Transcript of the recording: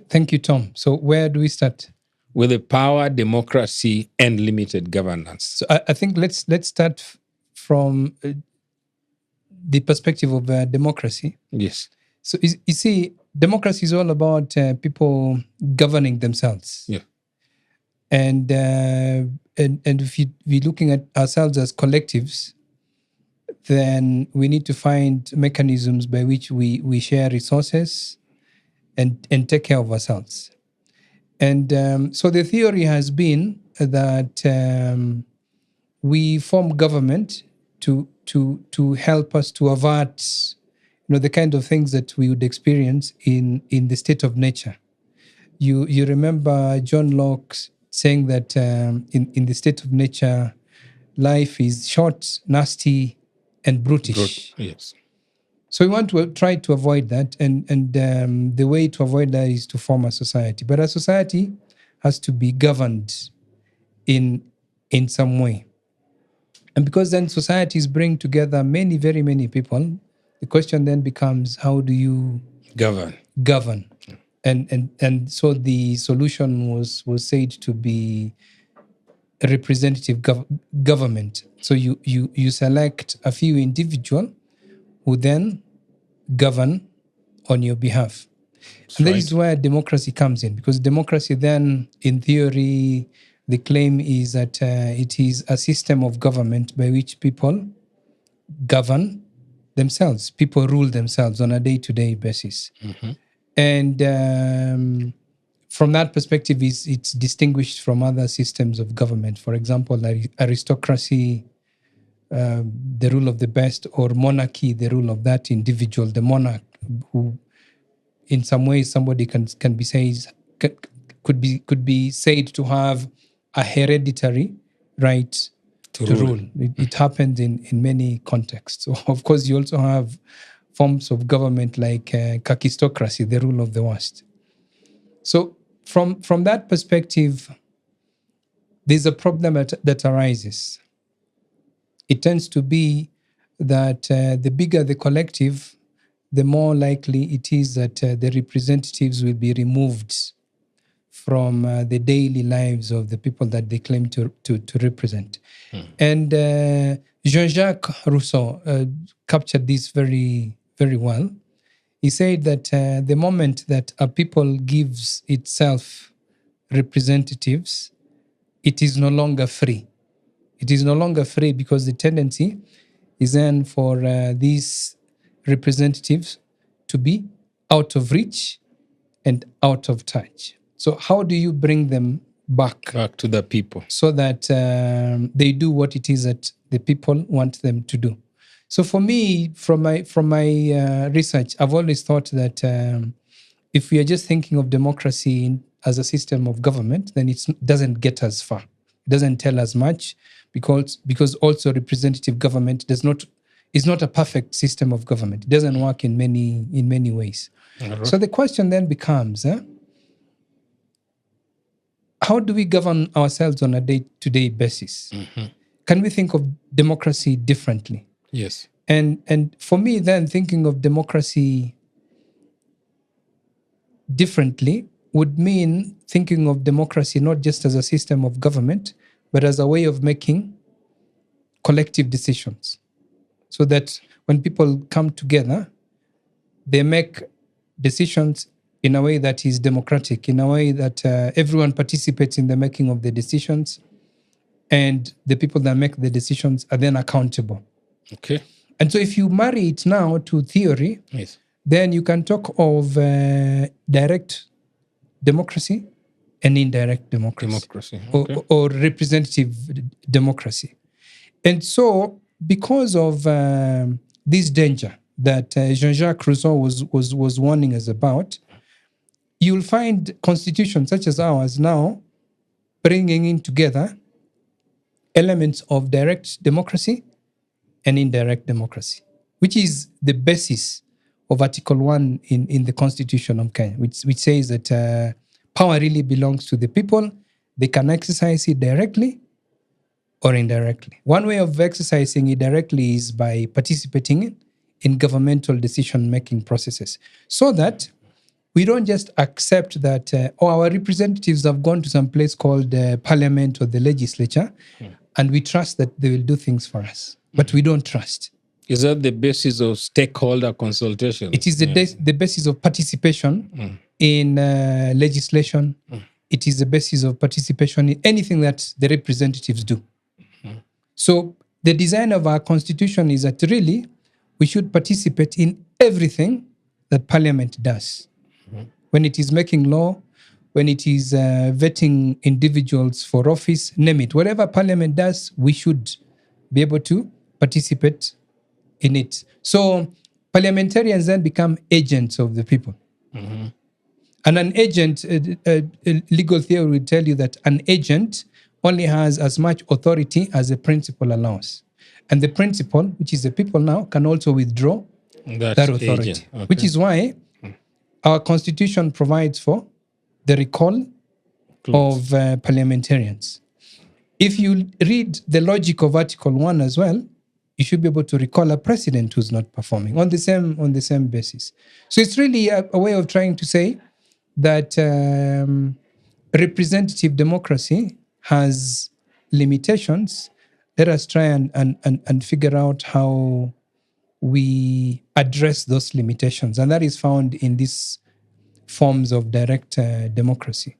Thank you, Tom. So where do we start? With the power, democracy, and limited governance. So I think let's start from the perspective of democracy. Yes. So you see, democracy is all about people governing themselves. Yeah. And if we're looking at ourselves as collectives, then we need to find mechanisms by which we share resources and take care of ourselves. And so the theory has been that we form government to help us to avert, the kind of things that we would experience in the state of nature. You remember John Locke saying that in the state of nature, life is short, nasty, and brutish. Yes. So we want to try to avoid that, and the way to avoid that is to form a society. But a society has to be governed in some way. And because then societies bring together very many people, the question then becomes, how do you govern? And so the solution was said to be a representative government. So you select a few individuals who then govern on your behalf. And that is where democracy comes in, because democracy then, in theory, the claim is that it is a system of government by which people govern themselves. People rule themselves on a day-to-day basis. Mm-hmm. And from that perspective, it's distinguished from other systems of government. For example, aristocracy, the rule of the best, or monarchy, the rule of that individual, the monarch, who in some ways somebody can be said could be said to have a hereditary right to rule. It happens in many contexts. So of course, you also have forms of government like kakistocracy, the rule of the worst. So from that perspective, there's a problem that arises. It tends to be that the bigger the collective, the more likely it is that the representatives will be removed from the daily lives of the people that they claim to represent. And Jean-Jacques Rousseau captured this very, very well. He said that the moment that a people gives itself representatives, it is no longer free. It is no longer free because the tendency is then for these representatives to be out of reach and out of touch. So how do you bring them back to the people so that they do what it is that the people want them to do? So for me, from my research, I've always thought that if we are just thinking of democracy as a system of government, then it doesn't get us far. It doesn't tell us much, because also representative government is not a perfect system of government. It doesn't work in many ways. Uh-huh. So the question then becomes, how do we govern ourselves on a day-to-day basis? Mm-hmm. Can we think of democracy differently? Yes. And for me, then, thinking of democracy differently would mean thinking of democracy not just as a system of government, but as a way of making collective decisions. So that when people come together, they make decisions in a way that is democratic, in a way that everyone participates in the making of the decisions, and the people that make the decisions are then accountable. Okay. And so if you marry it now to theory, yes, then you can talk of direct democracy and indirect democracy. Okay. Or representative democracy. And so because of this danger that Jean-Jacques Rousseau was warning us about, you'll find constitutions such as ours now bringing in together elements of direct democracy and indirect democracy, which is the basis of Article 1 in the Constitution of Kenya, which says that power really belongs to the people. They can exercise it directly or indirectly. One way of exercising it directly is by participating in governmental decision-making processes, so that we don't just accept that our representatives have gone to some place called parliament or the legislature, and we trust that they will do things for us. But we don't trust. Is that the basis of stakeholder consultation? It is the basis of participation in legislation. It is the basis of participation in anything that the representatives do. So the design of our constitution is that really we should participate in everything that parliament does. When it is making law, when it is vetting individuals for office, name it. Whatever parliament does, we should be able to participate in it. So parliamentarians then become agents of the people. And an agent, legal theory will tell you that an agent only has as much authority as the principal allows. And the principal, which is the people now, can also withdraw that authority. Okay. Which is why our constitution provides for the recall of parliamentarians. If you read the logic of Article 1 as well, you should be able to recall a president who's not performing on the same basis. So it's really a way of trying to say that representative democracy has limitations. Let us try and figure out how we address those limitations. And that is found in these forms of direct democracy.